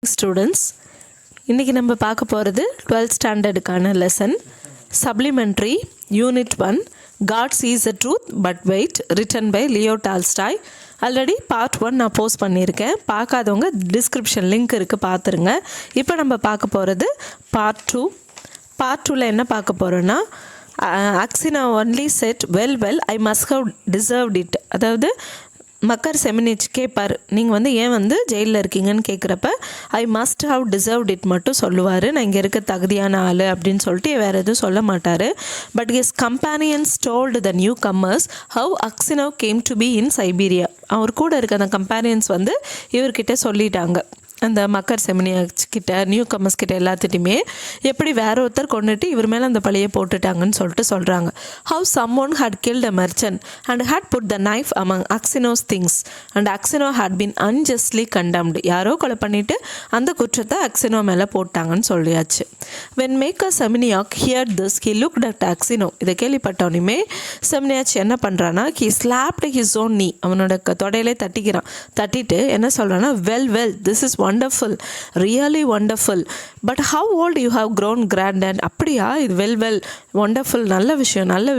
Students, இன்றைக்கி நம்ம பார்க்க போகிறது 12th ஸ்டாண்டர்டுக்கான lesson supplementary unit 1 God sees the truth but wait, written by Leo Tolstoy. Already part 1 நான் போஸ்ட் பண்ணியிருக்கேன். பார்க்காதவங்க டிஸ்கிரிப்ஷன் லிங்க் இருக்குது, பார்த்துருங்க. இப்போ நம்ம பார்க்க போகிறது பார்ட் 2. பார்ட் 2ல் என்ன பார்க்க போகிறோன்னா, Aksionov only said well I must have deserved it. அதாவது மக்கர் செமினிச் கேட்பார், நீங்கள் ஏன் ஜெயிலில் இருக்கீங்கன்னு கேட்குறப்ப I must have deserved it மட்டும் சொல்லுவார். நான் இங்கே இருக்க தகுதியான ஆள் அப்படின்னு சொல்லிட்டு வேறு எதுவும் சொல்ல மாட்டார். But his companions told the newcomers how Aksionov came to be in Siberia. அவர் கூட இருக்க அந்த கம்பேனியன்ஸ் இவர்கிட்ட சொல்லிட்டாங்க, அந்த மக்கர் செமினியாஸ் கிட்ட, நியூ கம்மர்ஸ் கிட்ட எல்லாத்துட்டையுமே எப்படி வேற ஒருத்தர் கொண்டுட்டு இவர் மேலே அந்த பழியை போட்டுட்டாங்கன்னு சொல்லிட்டு சொல்கிறாங்க. How someone had killed a merchant and had put the knife among Aksionov's things and Aksionov had been unjustly condemned. யாரோ கொலை பண்ணிவிட்டு அந்த குற்றத்தை அக்ஸினோ மேலே போட்டாங்கன்னு சொல்லியாச்சு. When Makar Semyonich heard this he looked at Aksionov. இதை கேள்விப்பட்டவனையுமே செமினியாச் என்ன பண்ணுறான்னா, ஹி ஸ்லாப்டு ஹிஸ் ஓன் நீ, அவனோட தொடையிலே தட்டிட்டு என்ன சொல்கிறான்னா, well this is wonderful, really wonderful, but how old you have grown, granddad. அப்படியா, இது வெல் wonderful, நல்ல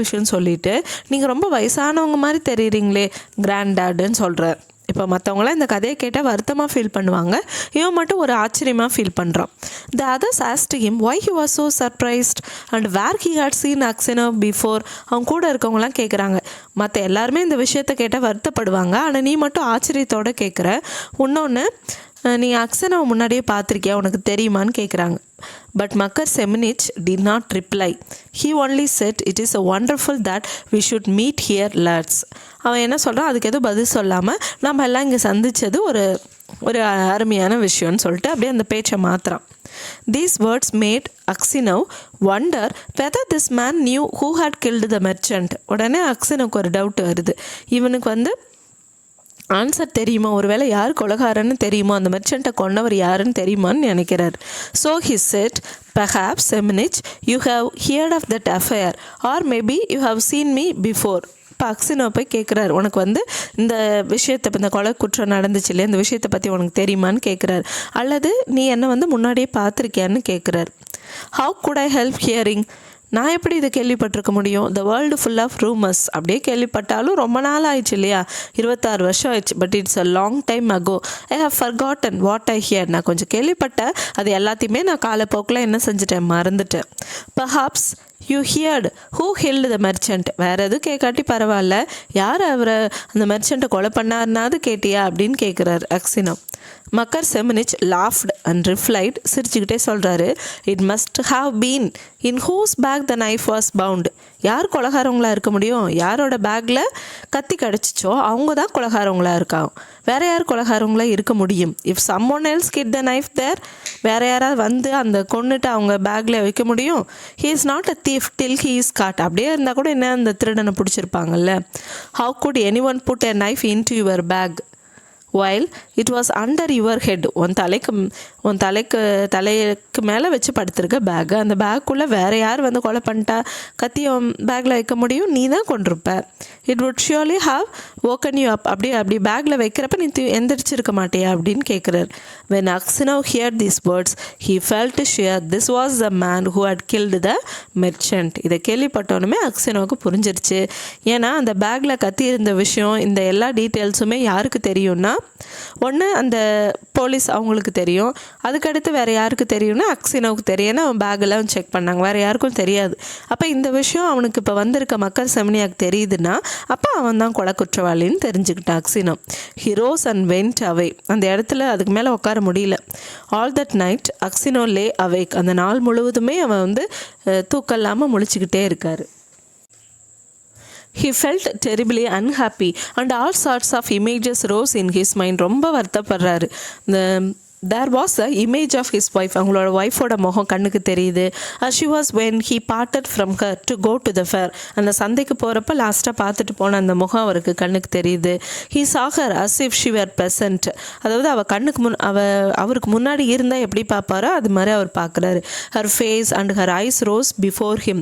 விஷயம் சொல்லிட்டு நீங்கள் ரொம்ப வயசானவங்க மாதிரி தெரியுறீங்களே கிராண்டாடுன்னு சொல்கிறார். இப்போ மற்றவங்களாம் இந்த கதையை கேட்டால் வருத்தமாக ஃபீல் பண்ணுவாங்க, இவன் மட்டும் ஒரு ஆச்சரியமாக ஃபீல் பண்ணுறான். த others asked him why he was so surprised and where he had seen Aksino before. அவங்க கூட இருக்கவங்களாம் கேட்குறாங்க, மற்ற எல்லாருமே இந்த விஷயத்தை கேட்டால் வருத்தப்படுவாங்க, ஆனால் நீ மட்டும் ஆச்சரியத்தோடு கேட்குற. இன்னொன்று, நீ அக்ஸினோவை முன்னாடியே பார்த்துருக்கியா, உனக்கு தெரியுமான்னு கேட்குறாங்க. But mugger செமினிச் did not reply. He only said, it is a wonderful that we should meet here, lads. அவன் என்ன சொல்கிறான், அதுக்கு எதுவும் பதில் சொல்லாமல் நம்ம எல்லாம் இங்கே சந்தித்தது ஒரு அருமையான விஷயம்னு சொல்லிட்டு அப்படியே அந்த பேச்சை மாற்றுறான். These words made Aksino wonder whether this man knew who had killed the merchant. உடனே அக்ஸினோக்கு ஒரு டவுட் வருது, இவனுக்கு ஆன்சர் தெரியுமா, ஒருவேளை யார் கொலைகாரன்னு தெரியுமா, அந்த மெர்ச்சண்ட்டை கொன்னவர் யாருன்னு தெரியுமான்னு நினைக்கிறார். So he said, perhaps Seminich, you have heard of that affair or maybe you have seen me before. இப்போ அக்ஸினோ போய் கேட்குறாரு, உனக்கு இந்த விஷயத்தை, இந்த கொலை குற்றம் நடந்துச்சு இல்லையா, இந்த விஷயத்தை பற்றி உனக்கு தெரியுமான்னு கேட்குறாரு. அல்லது நீ என்னை முன்னாடியே பார்த்துருக்கியான்னு கேட்குறாரு. How could I help hearing, நான் எப்படி இதை கேள்விப்பட்டிருக்க முடியும், the world full of rumours. அப்படியே கேள்விப்பட்டாலும் ரொம்ப நாள் ஆயிடுச்சு இல்லையா, 26 வருஷம் ஆயிடுச்சு. But it's a long time ago. I have forgotten what I hear. நான் கொஞ்சம் கேள்விப்பட்டேன், அது எல்லாத்தையுமே நான் காலப்போக்கில் என்ன செஞ்சுட்டேன், மறந்துட்டேன். Perhaps you heard who killed the merchant. வேறு எதுவும் கேட்காட்டி பரவாயில்ல, யார் அவரை அந்த மெர்ச்சண்ட்டை கொலை பண்ணாருனாவது கேட்டியா அப்படின்னு கேட்குறாரு அக்ஸினோ. மக்கர் செமினிச் லாஃப்ட் அண்ட் ரிப்ளைட், சிரிச்சுக்கிட்டே சொல்கிறாரு, it must have been in whose back the knife was found. யார் கொலகாரவங்களாக இருக்க முடியும், யாரோட பேக்கில் கத்தி கிடச்சிச்சோ அவங்க தான் கொலகாரவங்களாக இருக்காங்க, வேறு யார் கொலகாரவங்களாக இருக்க முடியும். If someone else hid the knife there, வேறு யாராவது அந்த கொன்னுட்டு அவங்க பேக்கில் வைக்க முடியும். He is not a thief till he is caught. அப்படியே இருந்தால் கூட என்ன அந்த திருடனை பிடிச்சிருப்பாங்கல்ல. How could anyone put a knife into your bag while it was under your head. உன் தலைக்கு மேலே வச்சு படுத்திருக்க பேக்கு, அந்த பேக்குள்ளே வேறு யார் கொலை பண்ணிட்டா கத்தியை பேக்கில் வைக்க முடியும், நீ தான் கொண்டிருப்ப. It would surely have woken you up. அப்படி பேக்கில் வைக்கிறப்ப நீ எந்திரிச்சிருக்க மாட்டியா அப்படின்னு கேட்குறாரு. when Aksino heard these words he felt sure this was the man who had killed the merchant. இதை கேள்விப்பட்டோன்னுமே அக்ஸினோவுக்கு புரிஞ்சிருச்சு. ஏன்னா அந்த பேக்கில் கத்தி இருந்த விஷயம், இந்த எல்லா டீட்டெயில்ஸுமே யாருக்கு தெரியும்னா, ஒன்று அந்த போலீஸ் அவங்களுக்கு தெரியும், அதுக்கடுத்து வேறு யாருக்கு தெரியும்னா அக்ஸினோவுக்கு தெரியும். ஏன்னா அவன் பேக்கெல்லாம் செக் பண்ணாங்க, வேறு யாருக்கும் தெரியாது. அப்போ இந்த விஷயம் அவனுக்கு இப்போ வந்திருக்க மக்கர் செமினியாக்கு தெரியுதுன்னா அப்போ அவன் தான் கொலை குற்றவாளின்னு தெரிஞ்சுக்கிட்டான் Aksionov. He rose and went away. அந்த இடத்துல அதுக்கு மேலே உட்கார முடியல. All that night Aksionov lay awake. அந்த நாள் முழுவதுமே அவன் தூக்கம் இல்லாமல் முழிச்சுக்கிட்டே இருக்கார். He felt terribly unhappy and all sorts of images rose in his mind. ரொம்ப வருத்தப்படுறாரு. There was the image of his wife. அவங்களோட ஒய்ஃபோட முகம் கண்ணுக்கு தெரியுது. She was when he parted from her to go to the fair. அந்த சந்தைக்கு போகிறப்ப லாஸ்ட்டாக பார்த்துட்டு போன அந்த முகம் அவருக்கு கண்ணுக்கு தெரியுது. He saw her as if she were present. அதாவது அவள் கண்ணுக்கு அவருக்கு முன்னாடி இருந்தால் எப்படி பார்ப்பாரோ அது மாதிரி அவர் பார்க்குறாரு. Her face and her eyes rose before him.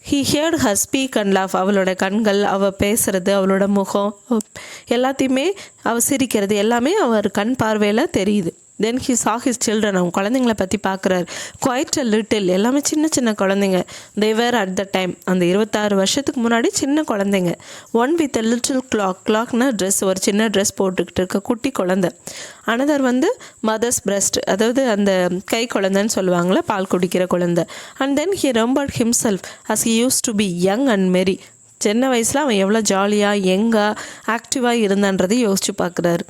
He heard her speak and laugh. அவளோட கண்கள், அவள் பேசுகிறது, அவளோட முகம் எல்லாத்தையுமே, அவள் சிரிக்கிறது எல்லாமே அவர் கண் பார்வையில் தெரியுது. Then he saw his children, அவங்க குழந்தைங்கள பற்றி பார்க்குறாரு. குவைட் அ லிட்டில், எல்லாமே சின்ன சின்ன குழந்தைங்க. they were at the time, அந்த 26 வருஷத்துக்கு முன்னாடி சின்ன குழந்தைங்க. One with a little clock, clockனா ட்ரெஸ், ஒரு சின்ன ட்ரெஸ் போட்டுக்கிட்டு இருக்க குட்டி குழந்தை. அனதர் வந்து மதர்ஸ் பிரஸ்ட், அதாவது அந்த கை குழந்தைன்னு சொல்லுவாங்களே, பால் குடிக்கிற குழந்தை. And then he remembered himself as he used to be young and merry. சின்ன வயசில் அவன் எவ்வளோ ஜாலியாக யங்காக ஆக்டிவாக இருந்தான்றதை யோசிச்சு பார்க்குறாரு.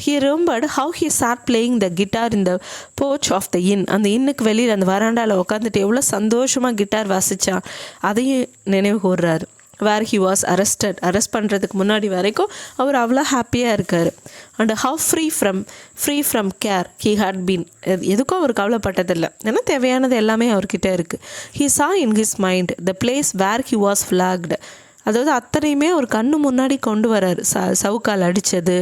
He remembered how he sat playing the guitar in the porch of the inn. அந்த இன்னுக்கு வெளியில் அந்த வராண்டாவில் உட்காந்துட்டு எவ்வளோ சந்தோஷமாக கிட்டார் வாசித்தான் அதையும் நினைவு கூர்றாரு. Where he was arrested, arrest பண்ணுறதுக்கு முன்னாடி வரைக்கும் அவர் அவ்வளோ ஹாப்பியாக இருக்கார். And how free from care he had been, எதுக்கும் அவர் கவலைப்பட்டதில்லை, ஏன்னா தேவையானது எல்லாமே அவர்கிட்ட இருக்குது. He saw in his mind the place where he was flogged, அதாவது அத்தனையுமே அவர் கண்ணு முன்னாடி கொண்டு வராரு. சவுக்கால் அடித்தது,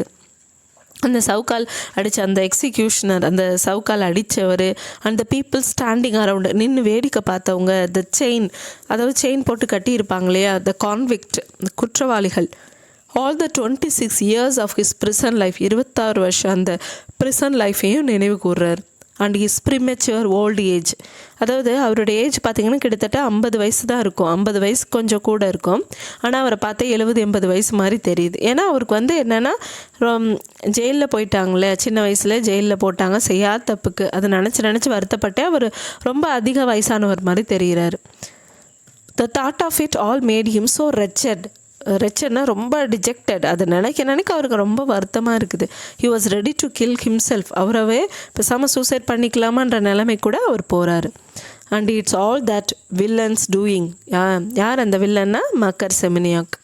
அந்த சவுக்கால் அடித்த அந்த எக்ஸிக்யூஷனர், அந்த சவுக்கால் அடித்தவர், அந்த பீப்புள் ஸ்டாண்டிங் அரவுண்டு, நின்று வேடிக்கை பார்த்தவங்க, த செயின், அதாவது செயின் போட்டு கட்டியிருப்பாங்க இல்லையா, த கான்விக்ட், குற்றவாளிகள். All the 26 years of his prison life, 26 வருஷம் அந்த ப்ரிசன் லைஃபையும் நினைவு கூர்றார். And his premature old age, அதாவது அவருடைய ஏஜ் பார்த்திங்கன்னா கிட்டத்தட்ட 50 வயசு தான் இருக்கும், 50 வயசு கொஞ்சம் கூட இருக்கும். ஆனால் அவரை பார்த்தா 70-80 வயசு மாதிரி தெரியுது. ஏன்னா அவருக்கு வந்து என்னென்னா ஜெயிலில் போயிட்டாங்களே, சின்ன வயசில் ஜெயிலில் போட்டாங்க செய்யாத தப்புக்கு, அதை நினச்சி வருத்தப்பட்டு அவர் ரொம்ப அதிக வயசானவர் மாதிரி தெரிகிறாரு. The thought of it all made him so ரெச்சர்னா ரொம்ப டிஜெக்டட், அதை நினைக்க அவருக்கு ரொம்ப வருத்தமாக இருக்குது. He was ready to kill himself, அவரவே பேசாமல் சூசைட் பண்ணிக்கலாமான்ற நிலைமை கூட அவர் போகிறாரு. And it's all that villain's doing, யார் அந்த வில்லன்னா மக்கர் செமினியாக்,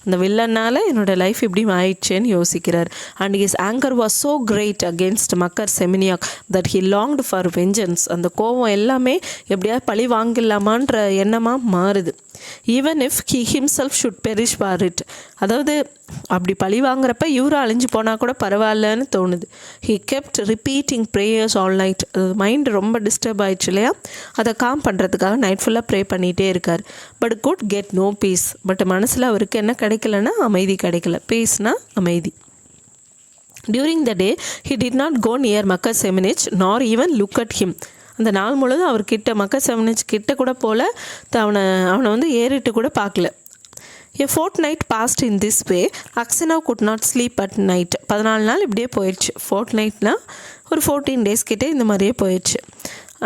அந்த வில்லனால் என்னோடய லைஃப் இப்படி ஆயிடுச்சேன்னு யோசிக்கிறார். And his anger was so great against Makar Semyonich that he longed for vengeance, அந்த கோவம் எல்லாமே எப்படியாவது பழி வாங்கிடலாமான்ற எண்ணமாக மாறுது. Even if he himself should perish for it, அதாவது அப்படி பழி வாங்குறப்ப இவரும் அழிஞ்சு போனால் கூட பரவாயில்லன்னு தோணுது. He kept repeating prayers all night, mind ரொம்ப டிஸ்டர்ப் ஆயிடுச்சு இல்லையா, அதை காம் பண்ணுறதுக்காக நைட் ஃபுல்லாக ப்ரே பண்ணிகிட்டே இருக்கார். But could get no peace, but மனசில் அவருக்கு என்ன கிடைக்கலன்னா அமைதி கிடைக்கல. பீஸ்னா அமைதி. During the day he did not go near Makar Semyonich நார் ஈவன் லுக் அட் ஹிம், அந்த நாள் முழுதும் அவர்கிட்ட மக்கர் செமினிச் கிட்ட கூட போல் அவனை வந்து ஏறிட்டு கூட பார்க்கல. A fortnight passed in this way. Aksinov could not sleep at night. 14 நாள் இப்படியே போயிடுச்சு. fortnightனா ஒரு 14 days கிட்டே இந்த மாதிரியே போயிடுச்சு.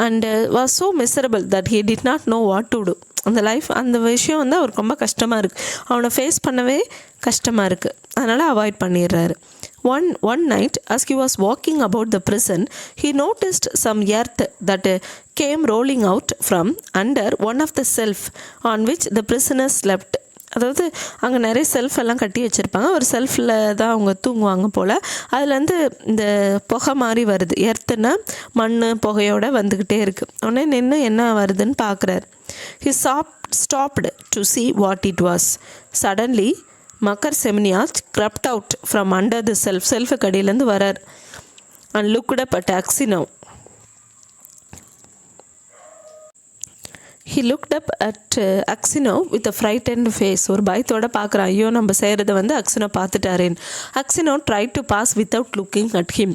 And was so miserable that he did not know what to do. அந்த லைஃப், அந்த விஷயம் வந்து அவருக்கு ரொம்ப கஷ்டமாக இருக்குது, அவனை ஃபேஸ் பண்ணவே கஷ்டமாக இருக்குது, அதனால் அவாய்ட் பண்ணிடுறாரு. One night as he was walking about the prison, he noticed some earth that came rolling out from under one of the shelf on which the prisoners slept. அதாவது அங்கே நிறைய செல்ஃப் எல்லாம் கட்டி வச்சுருப்பாங்க, ஒரு செல்ஃபில் தான் அவங்க தூங்குவாங்க போல். அதுலேருந்து இந்த புகை மாதிரி வருது, எர்த்துனா மண் புகையோடு வந்துக்கிட்டே இருக்குது. உடனே நின்று என்ன வருதுன்னு பார்க்குறாரு. He stopped to see what it was. Suddenly Makar Semyonich crept out from under the shelf கடியிலேருந்து வரார். and looked up at Aksinov. He looked up at Aksinov with a frightened face. ஒரு பயத்தோட பார்க்குறான், ஐயோ நம்ம செய்கிறத வந்து Aksinov பார்த்துட்டாரேன். Aksinov tried to pass without looking at him,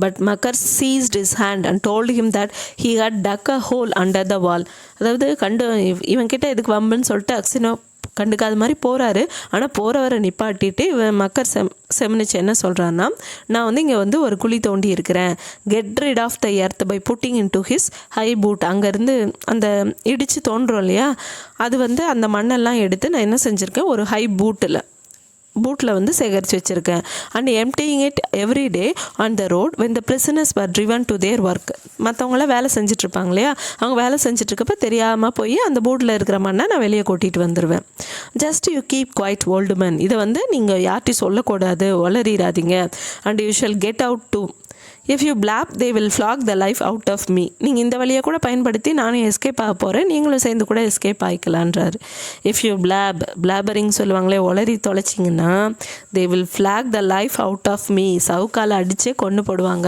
but Makar seized his hand and told him that he had dug a hole under the wall. அதாவது இவன்கிட்ட எதுக்கு வம்புன்னு சொல்லிட்டு Aksinov கண்டுக்காத மாதிரி போகிறாரு. ஆனால் போகிறவரை நிப்பாட்டிட்டு இவன் மக்கர் செமினிச் என்ன சொல்கிறான்னா, நான் வந்து இங்கே வந்து ஒரு குழி தோண்டி இருக்கிறேன், get rid of the earth by putting into his high boot. அங்கேருந்து அந்த இடித்து தோன்றோம் இல்லையா, அது வந்து அந்த மண்ணெல்லாம் எடுத்து நான் என்ன செஞ்சுருக்கேன், ஒரு ஹை பூட்டில் வந்து சேகரித்து வச்சுருக்கேன். And emptying it every day on the road when the prisoners were driven to their work. மற்றவங்களாம் வேலை செஞ்சிட்ருப்பாங்க இல்லையா, அவங்க வேலை செஞ்சிட்ருக்கப்ப தெரியாமல் போய் அந்த பூட்டில் இருக்கிற மண்ணை நான் வெளியே கொட்டிட்டு வந்துடுவேன். Just you keep quiet old man, இதை வந்து நீங்கள் யார்ட்டையும் சொல்லக்கூடாது, வளரிடாதீங்க. And you shall get out too. If you blab they will flog the life out of me. நீங்கள் இந்த வழியை கூட பயன்படுத்தி நானும் எஸ்கேப் ஆக போகிறேன், நீங்களும் சேர்ந்து கூட எஸ்கேப் ஆகிக்கலான்றாரு. இஃப் யூ பிளாபரிங் சொல்லுவாங்களே, ஒளரி தொலைச்சிங்கன்னா they will flog the life out of me, சவுக்கால் அடித்தே கொண்டு போடுவாங்க.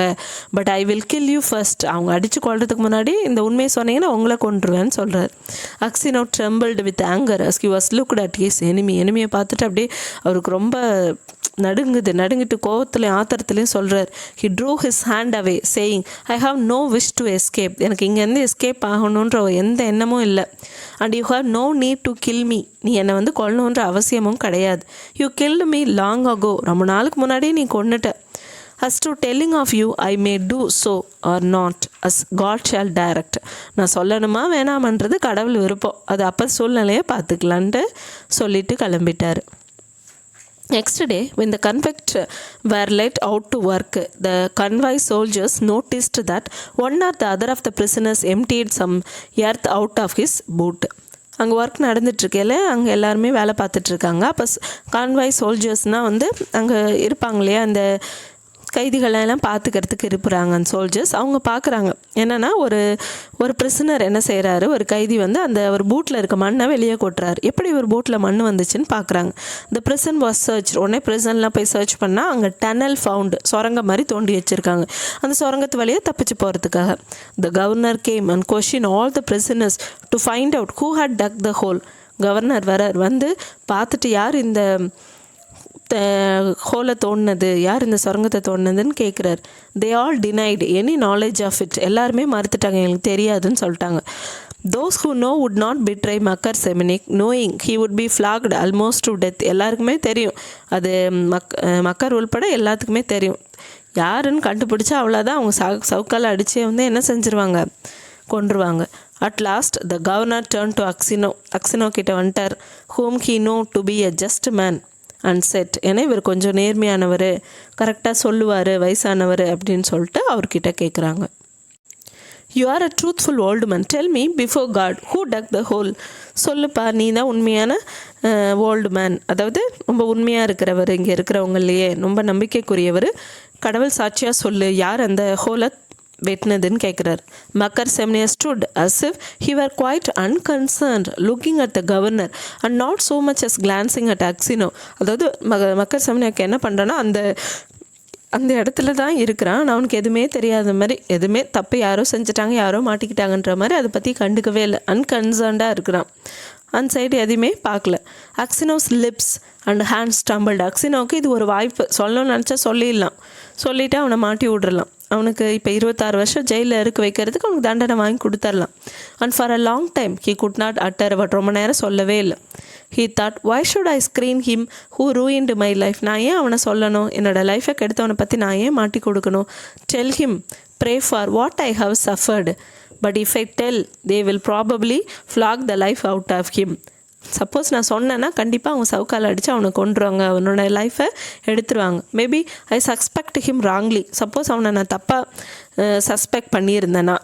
But I will kill you first. அவங்க அடித்து கொள்றதுக்கு முன்னாடி இந்த உண்மையை சொன்னீங்கன்னா உங்களை கொண்டுருவேன்னு சொல்கிறார். Aksinov trembled with anger as he was looked at his enemy. எனிமியை பார்த்துட்டு அப்படியே அவருக்கு ரொம்ப நடுங்கிட்டு கோவத்துலையும் ஆத்திரத்துலையும் சொல்கிறார். He drew his hand away saying, I have no wish to escape. எனக்கு இங்கேருந்து எஸ்கேப் ஆகணுன்ற எந்த எண்ணமும் இல்லை. And you have no need to kill me. நீ என்னை கொல்லணுன்ற அவசியமும் கிடையாது. You killed me long ago. ரொம்ப நாளுக்கு முன்னாடியே நீ கொன்னுட்ட. As to telling of you, I may do so or not, as God shall direct. நான் சொல்லணுமா வேணாமன்றது கடவுள் விருப்பம், அது அப்போ சூழ்நிலையை பார்த்துக்கலான்ட்டு சொல்லிட்டு கிளம்பிட்டார். Next day, when the convicts were let out to work, the convoy soldiers noticed that one or the other of the prisoners emptied some earth out of his boot. அங்கே work நடந்துட்டுருக்கையில் அங்கே எல்லாருமே வேலை பார்த்துட்ருக்காங்க. அப்போ கான்வாய் சோல்ஜர்ஸ்னால் அங்கே இருப்பாங்க இல்லையா, அந்த கைதிகளெல்லாம் பார்த்துக்கிறதுக்கு இருப்புறாங்க அந்த சோல்ஜர்ஸ். அவங்க பார்க்குறாங்க என்னென்னா, ஒரு பிரிசனர் என்ன செய்கிறாரு, ஒரு கைதி அந்த ஒரு பூட்டில் இருக்க மண்ணை வெளியே கொட்டுறாரு. எப்படி ஒரு பூட்டில் மண் வந்துச்சுன்னு பார்க்குறாங்க. இந்த பிரிசன் வாஸ் சர்ச். உடனே பிரிசன்லாம் போய் சர்ச் பண்ணால் அங்கே டனல் ஃபவுண்டு, சுரங்கம் மாதிரி தோண்டி வச்சுருக்காங்க. அந்த சுரங்கத்து வழியே தப்பிச்சு போகிறதுக்காக. The governor came and question all the prisoners to find out who had dug the hole. Governor வரார், பார்த்துட்டு யார் இந்த ஹோலை தோண்டினது, யார் இந்த சுரங்கத்தை தோண்டினதுன்னு கேட்குறாரு. They all denied any knowledge of it. எல்லாருமே மறுத்துட்டாங்க, எங்களுக்கு தெரியாதுன்னு சொல்லிட்டாங்க. Those who know would not betray Makar Semyonich knowing he would be flogged almost to death. எல்லாருக்குமே தெரியும் அது, மக்கர் உள்பட எல்லாத்துக்குமே தெரியும். யாருன்னு கண்டுபிடிச்சா அவ்வளோதான், அவங்க சவுக்கால் அடித்து என்ன செஞ்சுருவாங்க, கொன்றுவாங்க. At last the governor turn to Aksionov கிட்ட வந்துட்டார். Whom he know to be a just man and said. ஏன்னா இவர் கொஞ்சம் நேர்மையானவர், கரெக்டாக சொல்லுவார், வயசானவர் அப்படின்னு சொல்லிட்டு அவர்கிட்ட கேட்குறாங்க. You are a truthful old man, tell me before God who dug the hole. சொல்லுப்பா, நீ தான் உண்மையான ஓல்டு மேன், அதாவது ரொம்ப உண்மையாக இருக்கிறவர், இங்கே இருக்கிறவங்களையே ரொம்ப நம்பிக்கைக்குரியவர், கடவுள் சாட்சியாக சொல்லு, யார் அந்த ஹோலை வெட்டினதுன்னு கேட்குறார். மக்கர் செம்னியா stood as if he were quite unconcerned looking at the governor and not so much as glancing at Aksino. அதாவது மக்கர் செம்னியாக்கு என்ன பண்ணுறான்னா, அந்த இடத்துல தான் இருக்கிறான், நான் அவனுக்கு எதுவுமே தெரியாத மாதிரி, எதுவுமே தப்பு யாரோ செஞ்சுட்டாங்க, யாரோ மாட்டிக்கிட்டாங்கன்ற மாதிரி அதை பற்றி கண்டுக்கவே இல்லை, அன்கன்சர்ன்டாக இருக்கிறான். அந்த சைடு எதுவுமே பார்க்கல. அக்சினோஸ் லிப்ஸ் அண்ட் ஹேண்ட்ஸ் ஸ்டம்பிள்டு. அக்சினோவுக்கு இது ஒரு வாய்ப்பு, சொல்லணும்னு நினச்சா சொல்லிவிட்டு அவனை மாட்டி விட்றலாம். அவனுக்கு இப்போ 26 வருஷம் ஜெயிலில் இருக்க வைக்கிறதுக்கு அவனுக்கு தண்டனை வாங்கி கொடுத்துர்லாம். And for a long time he could not utter. But ரொம்ப நேரம் சொல்லவே இல்லை. He thought, why should I screen him who ruined my life. நான் ஏன் அவனை சொல்லணும், என்னோடய லைஃபை கெடுத்தவனை பற்றி நான் ஏன் மாட்டி கொடுக்கணும். Tell him pray for what I have suffered, but if I tell they will probably flog the life out of him. Suppose நான் சொன்னேன்னா கண்டிப்பாக அவங்க சவுக்கால் அடித்து அவனை கொண்டுருவாங்க, அவனோட லைஃப்பை எடுத்துருவாங்க. Maybe I suspect him wrongly. Suppose அவனை நான் தப்பாக சஸ்பெக்ட் பண்ணியிருந்தேன்னா,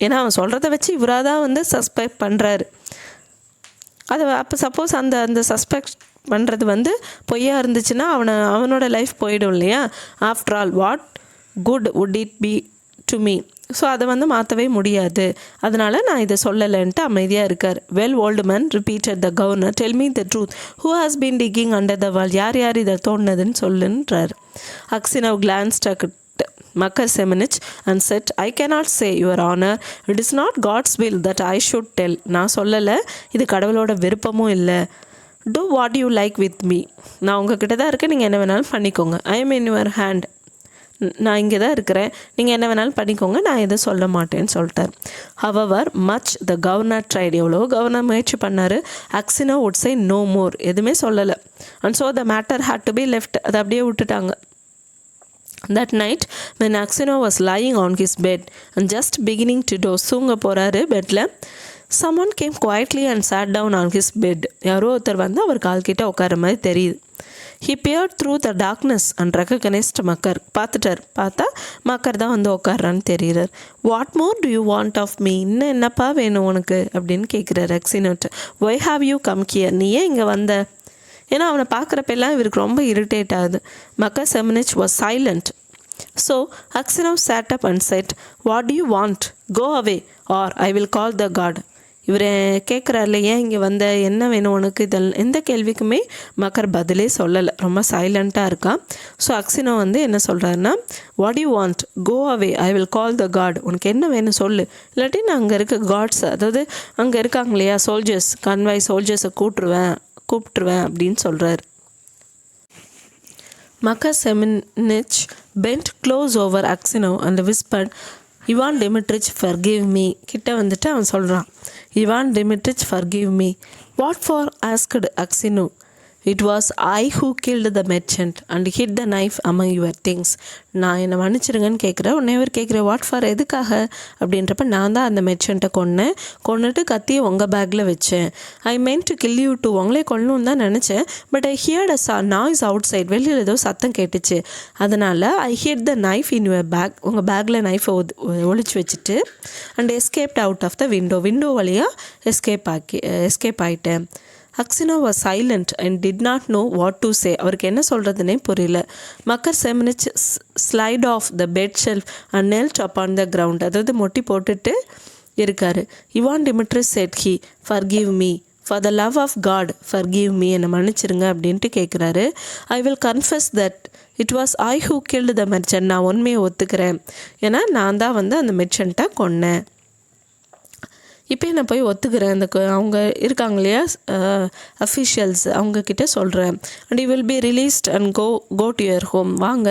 ஏன்னா அவன் சொல்கிறத வச்சு இவராக தான் சஸ்பெக்ட் பண்ணுறாரு. அது அப்போ சப்போஸ் அந்த சஸ்பெக்ட் பண்ணுறது பொய்யா இருந்துச்சுன்னா அவனோட லைஃப் போயிடும் இல்லையா. After all what good would it be to me. So அதை மாற்றவே முடியாது, அதனால் நான் இதை சொல்லலைன்ட்டு அமைதியாக இருக்கார். Well old man repeated the governor, tell me the truth who has been digging under the wall. யார் இதை தோணுதுன்னு சொல்லுன்றார். Aksionov glanced at Makar Semyonich and said, I cannot say your honour, it is not God's will that I should tell. நான் சொல்லலை, இது கடவுளோட விருப்பமும் இல்லை. Do what you like with me. நான் உங்ககிட்ட தான் இருக்கேன், நீங்கள் என்ன வேணாலும் பண்ணிக்கோங்க. I am in your hand. நான் இங்கே தான் இருக்கிறேன், நீங்கள் என்ன வேணாலும் பண்ணிக்கோங்க, நான் எதுவும் சொல்ல மாட்டேன்னு சொல்லிட்டார். However much the governor tried. எவ்வளோ கவர்னர் முயற்சி பண்ணார். Aksionov would say no more. எதுவுமே சொல்லலை. And so the matter had to be left. அதை அப்படியே விட்டுட்டாங்க. That night when Aksino was lying on his bed and just beginning to doze, தூங்க போகிறாரு பெட்டில், someone came quietly and sat down on his bed. யாரோ ஒருத்தர் அவர் கால்கிட்ட உட்கார மாதிரி தெரியுது. He peered through the darkness and recognized மக்கர். பார்த்தா மக்கர் தான் உட்காரான்னு தெரியுறார். What more do you want of me? இன்னும் என்னப்பா வேணும் உனக்கு அப்படின்னு கேட்குறாரு அக்சினோட்ட. Why have you come here? நீ ஏன் இங்கே வந்த? ஏன்னா அவனை பார்க்குறப்பெல்லாம் இவருக்கு ரொம்ப இரிட்டேட் ஆகுது. Makar Semyonich was silent. So Aksionov sat up and said, what do you want? Go away or I will call the God. இவர் கேட்குறாருல, ஏன் இங்கே வந்த, என்ன வேணும் உனக்கு, இதெல்லாம் எந்த கேள்விக்குமே மக்கர் பதிலே சொல்லலை, ரொம்ப சைலண்ட்டாக இருக்கான். ஸோ அக்சினோ என்ன சொல்கிறாருன்னா, what you want, go away, I will call the guard. உனக்கு என்ன வேணும் சொல்லு, இல்லாட்டி நான் அங்கே இருக்க காட்ஸ், அதாவது அங்கே இருக்காங்க இல்லையா சோல்ஜர்ஸ், கன்வாய் சோல்ஜர்ஸை கூப்பிட்டுருவேன் அப்படின்னு சொல்கிறார். Makar Semenich bent close over Aksinov and whispered, Ivan Dimitrich, forgive me. கிட்ட வந்துட்டு அவன் சொல்கிறான், Ivan Dimitrich, forgive me. What for? asked Aksinov. It was I who killed the merchant and hid the knife among your things. நான் என்னை மன்னிச்சிருங்கன்னு கேட்குறேன். உன்னை இவர் கேட்குறேன், வாட் ஃபார், எதுக்காக அப்படின்றப்ப, நான் தான் அந்த மெர்ச்சண்ட்டை கொன்னுட்டு கத்தியை உங்கள் பேக்கில் வச்சேன். I meant to kill you too, உங்களே கொல்லணும்னு தான் நினச்சேன். But I heard a noise outside, வெளியில் ஏதோ சத்தம் கேட்டுச்சு. அதனால் I hid the knife in your bag, உங்கள் பேக்கில் நைஃபை ஒழிச்சு வச்சுட்டு and escaped out of the window வழியாக எஸ்கேப் ஆகிட்டேன். Aksinov was silent and did not know what to say. அவருக்கு என்ன சொல்கிறதுனே புரியல. Makar Semyonich slid off the bed shelf and knelt upon the ground. அதாவது மொட்டி போட்டுட்டு இருக்காரு. Ivan Dmitrich said he, forgive me, for the love of God, forgive me, என்னை மன்னிச்சிருங்க அப்படின்ட்டு கேட்குறாரு. I will confess that it was I who killed the merchant. நான் உண்மையை ஒத்துக்கிறேன், ஏன்னா நான் தான் வந்து அந்த மெர்ச்சண்ட்டை கொன்னேன். இப்போ நான் போய் ஒத்துக்கிறேன், அந்த அவங்க இருக்காங்க இல்லையா அஃபிஷியல்ஸ், அவங்கக்கிட்ட சொல்கிறேன். And you will be released and go to your home, வாங்க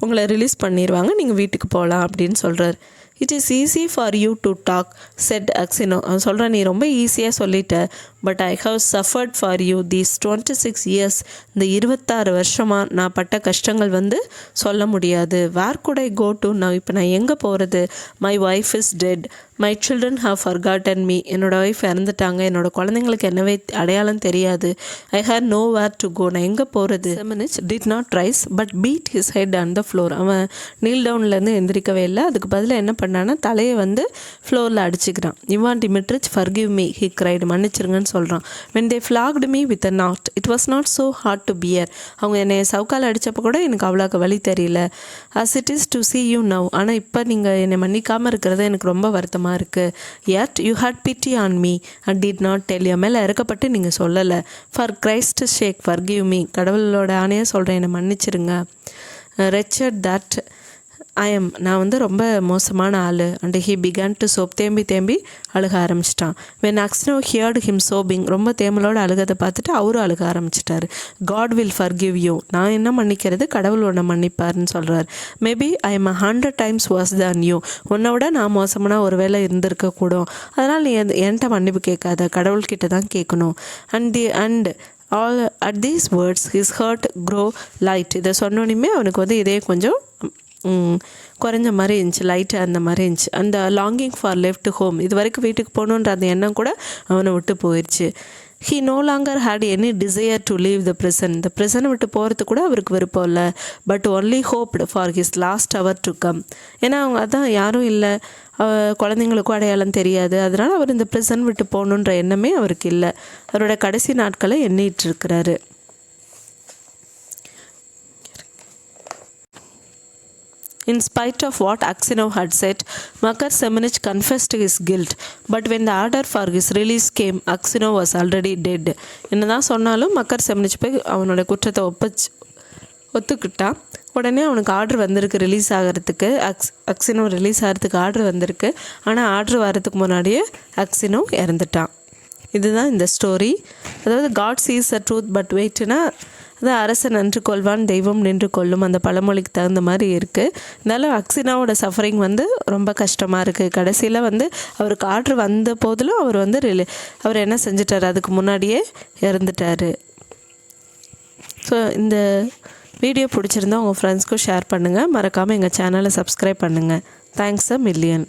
உங்களை ரிலீஸ் பண்ணிடுவாங்க, நீங்கள் வீட்டுக்கு போகலாம் அப்படின்னு சொல்கிறார். It is easy for you to talk, said Aksionov. அவன் சொல்கிறான், நீ ரொம்ப ஈஸியாக சொல்லிட்ட, but I have suffered for you these 26 years. இந்த 26 வருஷமாக நான் பட்ட கஷ்டங்கள் வந்து சொல்ல முடியாது. Where could I go to now, இப்போ நான் எங்கே போகிறது? My wife is dead, my children have forgotten me. என்னோடய ஒய்ஃப் இறந்துட்டாங்க, என்னோடய குழந்தைங்களுக்கு என்னவே அடையாளம் தெரியாது. I had nowhere to go, நான் எங்கே போகிறது? Semyonich did not rise but beat his head on the floor. அவன் நீல் டவுன்லேருந்து எந்திரிக்கவே இல்லை. அதுக்கு பதிலாக என்ன பண்ணான்னா, தலையை வந்து ஃப்ளோரில் அடிச்சுக்கிறான். Ivan Dmitrich, forgive me, he cried, மன்னிச்சிருங்கன்னு சொல்கிறான். when they flogged me with a knot, it was not so hard to bear. அவங்க என்னை சவுக்கால் அடித்தப்போ கூட எனக்கு அவ்வளோக்கு வலி தெரியல. as it is to see you now. ஆனால் இப்போ நீங்கள் என்னை மன்னிக்காமல் இருக்கிறது எனக்கு ரொம்ப வருத்தமாக இருக்குது. yet you had pity on me and did not tell. என் மேலே இறக்கப்பட்டு நீங்கள் சொல்லலை. for Christ's sake forgive me. கடவுளோட ஆணையாக சொல்கிறேன், என்னை மன்னிச்சிருங்க. wretched that நான் வந்து ரொம்ப மோசமான ஆள். And he began to soap, தேம்பி அழுக ஆரம்பிச்சிட்டான். வென் அக்ஸ்னோ ஹியர்டு ஹிம் சோபிங், ரொம்ப தேமலோடு அழுகதை பார்த்துட்டு அவரும் அழுக ஆரம்பிச்சிட்டாரு. காட் வில் ஃபர்கிவ் யூ, நான் என்ன மன்னிக்கிறது, கடவுளோட மன்னிப்பாருன்னு சொல்கிறார். Maybe I am 100 times worse than you. உன்னை விட நான் மோசமான ஒரு வேளை இருந்திருக்கக்கூடும். அதனால் நீ என்கிட்ட மன்னிப்பு கேட்காத, கடவுள்கிட்ட தான் கேட்கணும். And all at these words his heart grow light. இதை சொன்னோன்னே அவனுக்கு வந்து இதே கொஞ்சம் குறைஞ்ச மாதிரி இருந்துச்சு, லைட்டாக அந்த மாதிரி இருந்துச்சு. அந்த லாங்கிங் ஃபார் லெஃப்ட் ஹோம், இது வரைக்கும் வீட்டுக்கு போகணுன்ற அந்த எண்ணம் கூட அவனை விட்டு போயிடுச்சு. He no longer had any desire to leave the prison. இந்த ப்ரிசனை விட்டு போகிறது கூட அவருக்கு விருப்பம் இல்லை. But only hoped for his last hour to come. ஏன்னா அவங்க அதான் யாரும் இல்லை, குழந்தைங்களுக்கும் அடையாளம் தெரியாது. அதனால் அவர் இந்த ப்ரிசன் விட்டு போகணுன்ற எண்ணமே அவருக்கு இல்லை. அவரோட கடைசி நாட்களை எண்ணிட்டு இருக்கிறாரு. In spite of what Aksinov had said, Makar Semenich confessed his guilt. But when the order for his release came, Aksinov was already dead. என்னதான் சொன்னாலும் மக்கர் செமினிச் போய் அவனோட குற்றத்தை ஒத்துக்கிட்டான். உடனே அவனுக்கு ஆர்டர் வந்திருக்கு ரிலீஸ் ஆகிறதுக்கு. அக்சினோ ரிலீஸ் ஆகிறதுக்கு ஆர்டர் வந்திருக்கு. ஆனால் ஆர்டர் வர்றதுக்கு முன்னாடியே அக்சினோ இறந்துட்டான். இதுதான் இந்த ஸ்டோரி. அதாவது God sees a truth but வெயிட்னா, அதான் அரசன் நின்று கொள்வான், தெய்வம் நின்று கொள்ளும், அந்த பழமொழிக்கு தகுந்த மாதிரி இருக்குது. இருந்தாலும் அக்சினாவோட சஃபரிங் வந்து ரொம்ப கஷ்டமாக இருக்குது. கடைசியில் வந்து அவருக்கு ஆர்டர் வந்த போதிலும் அவர் வந்து அவர் என்ன செஞ்சிட்டார், அதுக்கு முன்னாடியே இறந்துட்டார். ஸோ இந்த வீடியோ பிடிச்சிருந்தா உங்கள் ஃப்ரெண்ட்ஸ்க்கும் ஷேர் பண்ணுங்கள். மறக்காமல் எங்கள் சேனலை சப்ஸ்கிரைப் பண்ணுங்கள். தேங்க்ஸ் அ மில்லியன்.